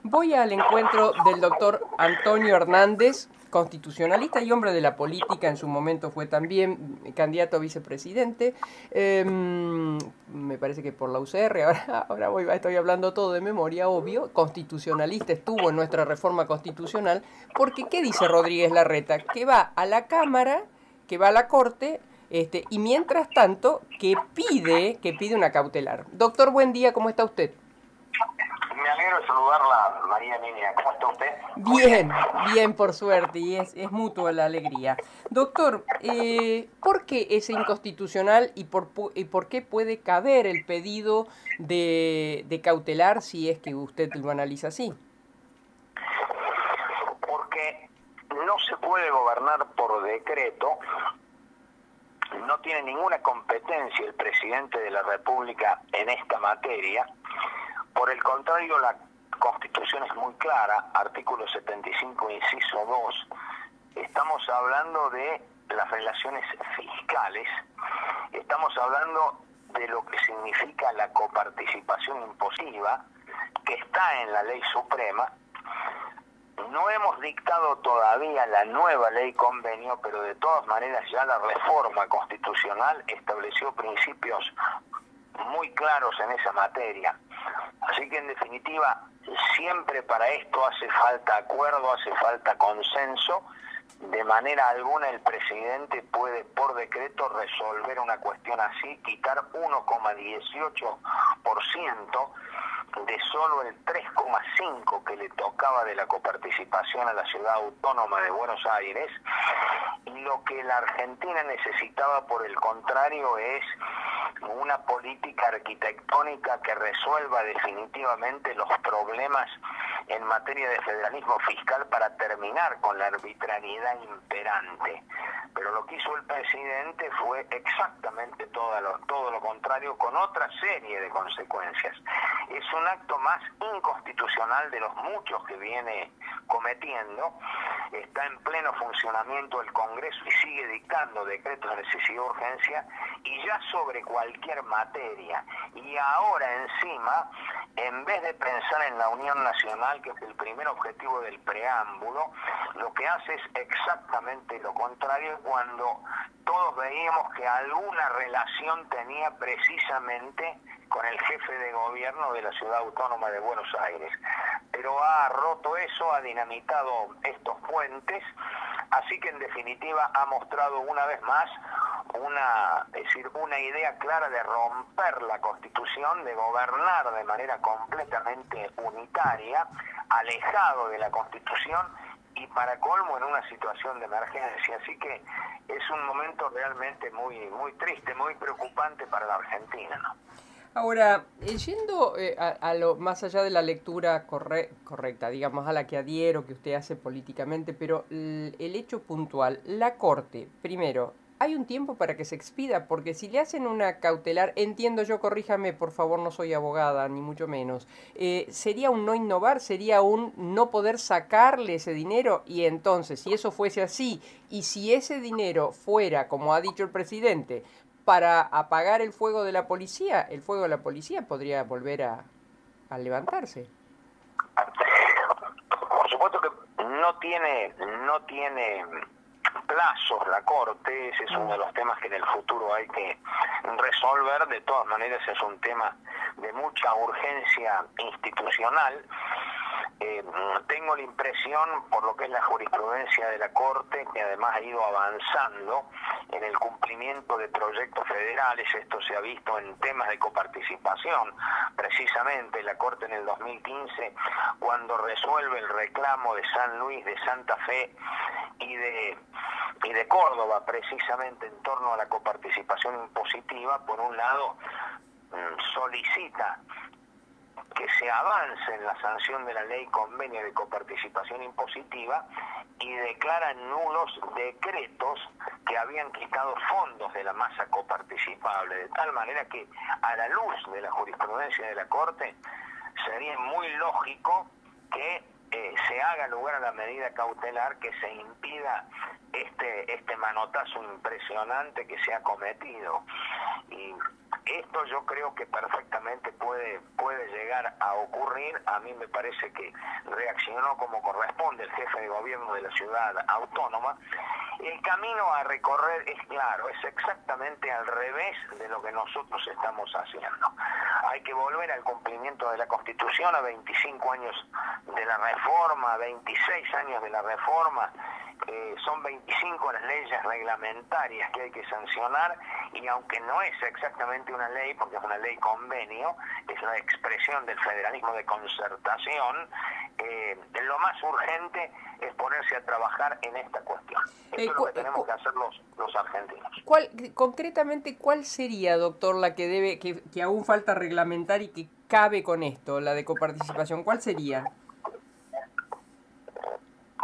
Voy al encuentro del doctor Antonio Hernández, constitucionalista y hombre de la política, en su momento fue también candidato a vicepresidente, me parece que por la UCR, ahora estoy hablando todo de memoria, obvio, constitucionalista, estuvo en nuestra reforma constitucional, porque ¿qué dice Rodríguez Larreta? Que va a la Cámara, que va a la Corte, y mientras tanto que pide una cautelar. Doctor, buen día, ¿cómo está usted? Me alegro de saludarla, María Niña. ¿Cómo está usted? Bien, bien, por suerte, y es mutua la alegría. Doctor, ¿por qué es inconstitucional y por qué puede caber el pedido de cautelar si es que usted lo analiza así? Porque no se puede gobernar por decreto, no tiene ninguna competencia el presidente de la República en esta materia. Por el contrario, la Constitución es muy clara, artículo 75, inciso 2. Estamos hablando de las relaciones fiscales, estamos hablando de lo que significa la coparticipación impositiva, que está en la ley suprema. No hemos dictado todavía la nueva ley convenio, pero de todas maneras ya la reforma constitucional estableció principios muy claros en esa materia. Así que en definitiva, siempre para esto hace falta acuerdo, hace falta consenso. De manera alguna el presidente puede por decreto resolver una cuestión así, quitar 1,18% de solo el 3,5% que le tocaba de la coparticipación a la ciudad autónoma de Buenos Aires. Y lo que la Argentina necesitaba, por el contrario, es una política arquitectónica que resuelva definitivamente los problemas en materia de federalismo fiscal para terminar con la arbitrariedad imperante. Pero lo que hizo el presidente fue exactamente todo lo contrario, con otra serie de consecuencias. Es un acto más inconstitucional de los muchos que viene cometiendo. Está en pleno funcionamiento el Congreso y sigue dictando decretos de necesidad y urgencia, y ya sobre cualquier materia. Y ahora encima, en vez de pensar en la unión nacional, que es el primer objetivo del preámbulo, lo que hace es exactamente lo contrario, cuando todos veíamos que alguna relación tenía precisamente con el jefe de gobierno de la ciudad autónoma de Buenos Aires. Pero ha roto eso, ha dinamitado estos puentes, así que en definitiva ha mostrado una vez más una idea clara de romper la Constitución, de gobernar de manera completamente unitaria, alejado de la Constitución y para colmo en una situación de emergencia. Así que es un momento realmente muy, muy triste, muy preocupante para la Argentina, ¿no? Ahora, yendo a lo más allá de la lectura correcta, digamos, a la que adhiero, que usted hace políticamente, pero el hecho puntual, la Corte, primero, hay un tiempo para que se expida, porque si le hacen una cautelar, entiendo yo, corríjame, por favor, no soy abogada, ni mucho menos, sería un no innovar, sería un no poder sacarle ese dinero, y entonces, si eso fuese así, y si ese dinero fuera, como ha dicho el presidente, para apagar el fuego de la policía, el fuego de la policía podría volver a levantarse. Por supuesto que no tiene plazos la Corte. Ese es uno de los temas que en el futuro hay que resolver. De todas maneras es un tema de mucha urgencia institucional. Tengo la impresión, por lo que es la jurisprudencia de la Corte, que además ha ido avanzando en el cumplimiento de proyectos federales. Esto se ha visto en temas de coparticipación. Precisamente la Corte en el 2015, cuando resuelve el reclamo de San Luis, de Santa Fe y de Córdoba, precisamente en torno a la coparticipación impositiva, por un lado solicita que se avance en la sanción de la ley convenio de coparticipación impositiva y declara nulos decretos que habían quitado fondos de la masa coparticipable, de tal manera que a la luz de la jurisprudencia de la Corte sería muy lógico que se haga lugar a la medida cautelar, que se impida este manotazo impresionante que se ha cometido. Y Esto yo creo que perfectamente puede llegar a ocurrir. A mí me parece que reaccionó como corresponde el jefe de gobierno de la ciudad autónoma. El camino a recorrer es claro, es exactamente al revés de lo que nosotros estamos haciendo. Hay que volver al cumplimiento de la Constitución, a 25 años de la reforma, 26 años de la reforma. Son 25 las leyes reglamentarias que hay que sancionar, y aunque no es exactamente una ley, porque es una ley convenio, es la expresión del federalismo de concertación, lo más urgente es ponerse a trabajar en esta cuestión. Esto es lo que tenemos que hacer los argentinos. Concretamente, ¿cuál sería, doctor, la que aún falta reglamentar y que cabe con esto, la de coparticipación? ¿Cuál sería?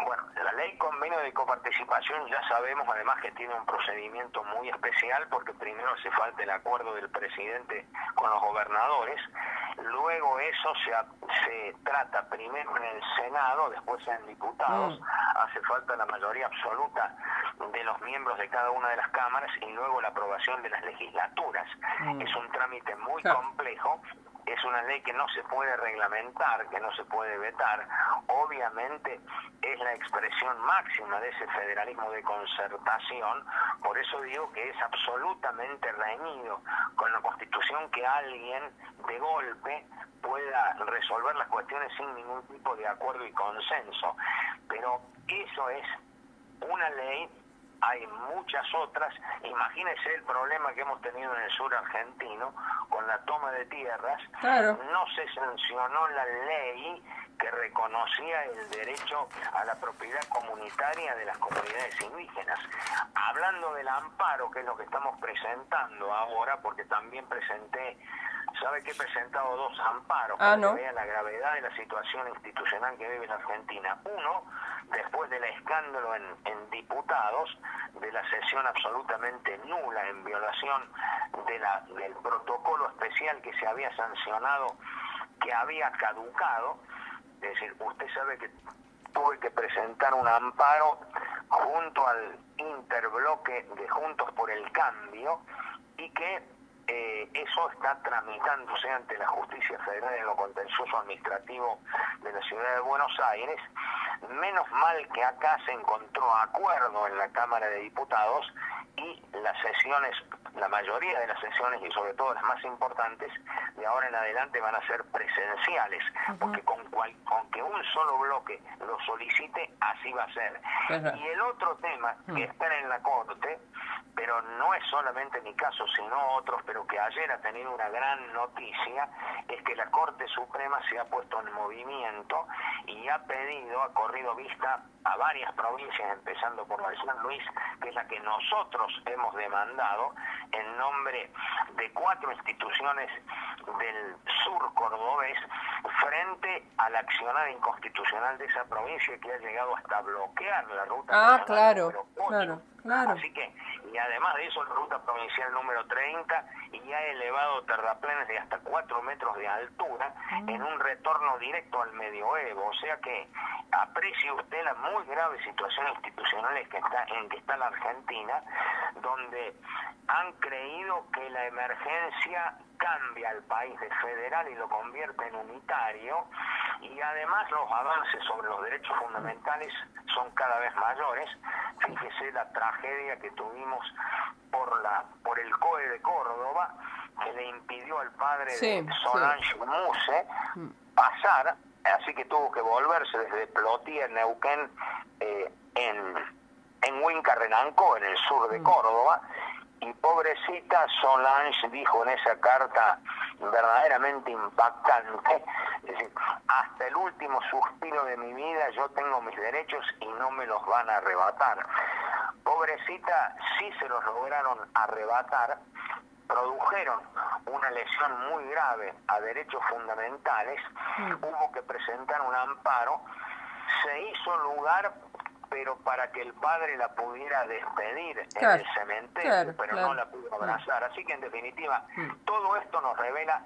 Bueno, la ley convenio de coparticipación ya sabemos además que tiene un procedimiento muy especial, porque primero hace falta el acuerdo del presidente con los gobernadores, luego eso se trata primero en el Senado, después en diputados, hace falta la mayoría absoluta de los miembros de cada una de las cámaras y luego la aprobación de las legislaturas. Es un trámite muy complejo. Es una ley que no se puede reglamentar, que no se puede vetar. Obviamente es la expresión máxima de ese federalismo de concertación. Por eso digo que es absolutamente reñido con la Constitución que alguien de golpe pueda resolver las cuestiones sin ningún tipo de acuerdo y consenso. Pero eso es una ley. Hay muchas otras. Imagínese el problema que hemos tenido en el sur argentino con la toma de tierras. Claro. No se sancionó la ley que reconocía el derecho a la propiedad comunitaria de las comunidades indígenas. Hablando del amparo, que es lo que estamos presentando ahora, porque también presenté, ¿sabe que he presentado 2 amparos? Para que vean la gravedad de la situación institucional que vive la Argentina. Uno, después del escándalo en diputados, de la sesión absolutamente nula en violación del protocolo especial que se había sancionado, que había caducado. Es decir, usted sabe que tuve que presentar un amparo junto al interbloque de Juntos por el Cambio, y que eso está tramitándose ante la Justicia Federal en lo contencioso administrativo de la Ciudad de Buenos Aires. Menos mal que acá se encontró acuerdo en la Cámara de Diputados, y las sesiones, la mayoría de las sesiones y sobre todo las más importantes, de ahora en adelante van a ser presenciales, porque con que un solo bloque lo solicite, así va a ser. Y el otro tema que está en la Corte, pero no es solamente mi caso, sino otros, pero que ayer ha tenido una gran noticia, es que la Corte Suprema se ha puesto en movimiento y ha pedido, ha corrido vista a varias provincias, empezando por la de San Luis, que es la que nosotros hemos demandado, en nombre de 4 instituciones del sur cordobés, frente al accionar inconstitucional de esa provincia, que ha llegado hasta bloquear la ruta claro. Así que, y además de eso, la ruta provincial número 30, y ha elevado terraplenes de hasta 4 metros de altura en un retorno directo al medioevo. O sea que aprecie usted la muy grave situación institucional en que está la Argentina, donde han creído que la emergencia cambia al país de federal y lo convierte en unitario, y además los avances sobre los derechos fundamentales son cada vez mayores. Fíjese la tragedia que tuvimos por el COE de Córdoba, que le impidió al padre de Solange Muse pasar, así que tuvo que volverse desde Plotier, Neuquén, en Huinca-Renanco, en el sur de Córdoba. Y pobrecita Solange dijo en esa carta verdaderamente impactante, es decir, hasta el último suspiro de mi vida yo tengo mis derechos y no me los van a arrebatar. Pobrecita, sí se los lograron arrebatar, produjeron una lesión muy grave a derechos fundamentales, hubo que presentar un amparo, se hizo lugar, pero para que el padre la pudiera despedir en el cementerio, pero no la pudo abrazar. Así que en definitiva, todo esto nos revela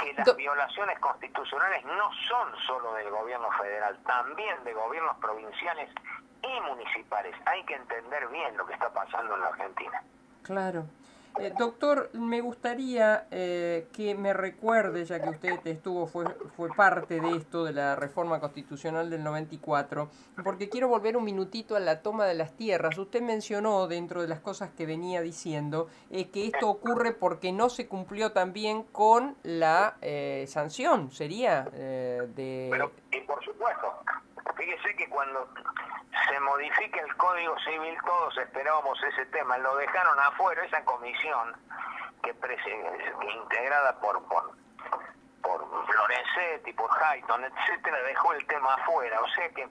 que las violaciones constitucionales no son solo del gobierno federal, también de gobiernos provinciales y municipales. Hay que entender bien lo que está pasando en la Argentina. Claro. Doctor, me gustaría que me recuerde, ya que usted fue parte de esto, de la reforma constitucional del 94, porque quiero volver un minutito a la toma de las tierras. Usted mencionó, dentro de las cosas que venía diciendo, que esto ocurre porque no se cumplió también con la sanción, sería Pero, y por supuesto, fíjese que cuando se modifica el Código Civil, todos esperábamos ese tema, lo dejaron afuera, esa comisión que integrada por Lorenzetti, por Hayton, etcétera, dejó el tema afuera, o sea que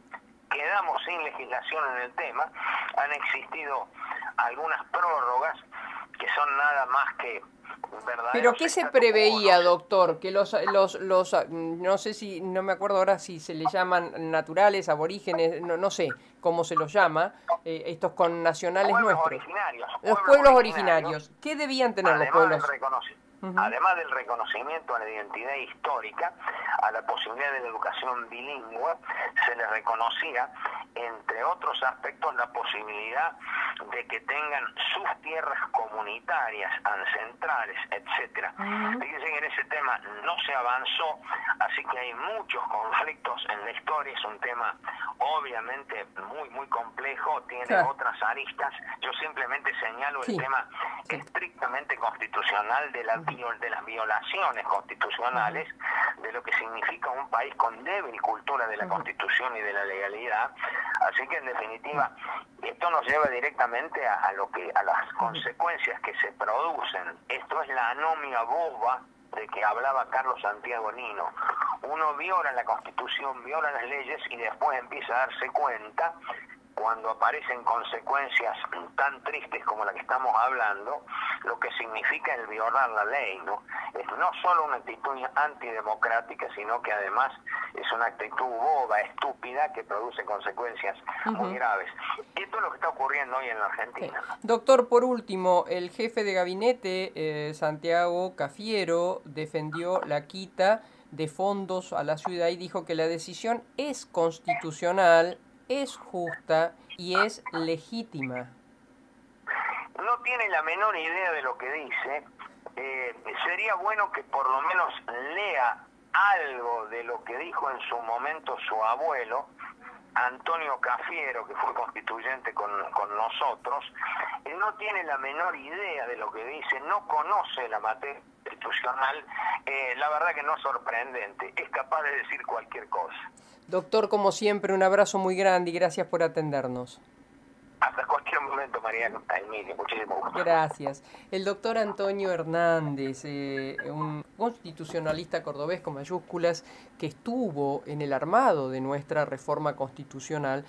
quedamos sin legislación en el tema. Han existido algunas prórrogas que son nada más que verdaderos. ¿Pero qué se preveía, doctor? Que no sé si, no me acuerdo ahora si se le llaman naturales, aborígenes, no sé cómo se los llama, estos connacionales nuestros. Originarios, los pueblos originarios. ¿Qué debían tener los pueblos? Además del reconocimiento a la identidad histórica, a la posibilidad de la educación bilingüe, se les reconocía, entre otros aspectos, la posibilidad de que tengan sus tierras comunitarias, ancestrales, etcétera. Fíjense que en ese tema no se avanzó, así que hay muchos conflictos en la historia. Es un tema obviamente muy complejo, tiene otras aristas. Yo simplemente señalo el tema estrictamente constitucional de las violaciones constitucionales, de lo que significa un país con débil cultura de la Constitución y de la legalidad. Así que en definitiva esto nos lleva directamente a las consecuencias que se producen. Esto es la anomia boba de que hablaba Carlos Santiago Nino. Uno viola la Constitución, viola las leyes y después empieza a darse cuenta, cuando aparecen consecuencias tan tristes como la que estamos hablando, lo que significa el violar la ley, ¿no? Es no solo una actitud antidemocrática, sino que además es una actitud boba, estúpida, que produce consecuencias muy graves. Esto es lo que está ocurriendo hoy en la Argentina. Doctor, por último, el jefe de gabinete, Santiago Cafiero, defendió la quita de fondos a la ciudad y dijo que la decisión es constitucional, es justa y es legítima. No tiene la menor idea de lo que dice. Sería bueno que por lo menos lea algo de lo que dijo en su momento su abuelo, Antonio Cafiero, que fue constituyente con nosotros. Él no tiene la menor idea de lo que dice, no conoce la materia constitucional. La verdad que no es sorprendente, es capaz de decir cualquier cosa. Doctor, como siempre, un abrazo muy grande y gracias por atendernos. Hasta cualquier momento, María Emilia, muchísimo gusto. Gracias. El doctor Antonio Hernández, un constitucionalista cordobés con mayúsculas, que estuvo en el armado de nuestra reforma constitucional,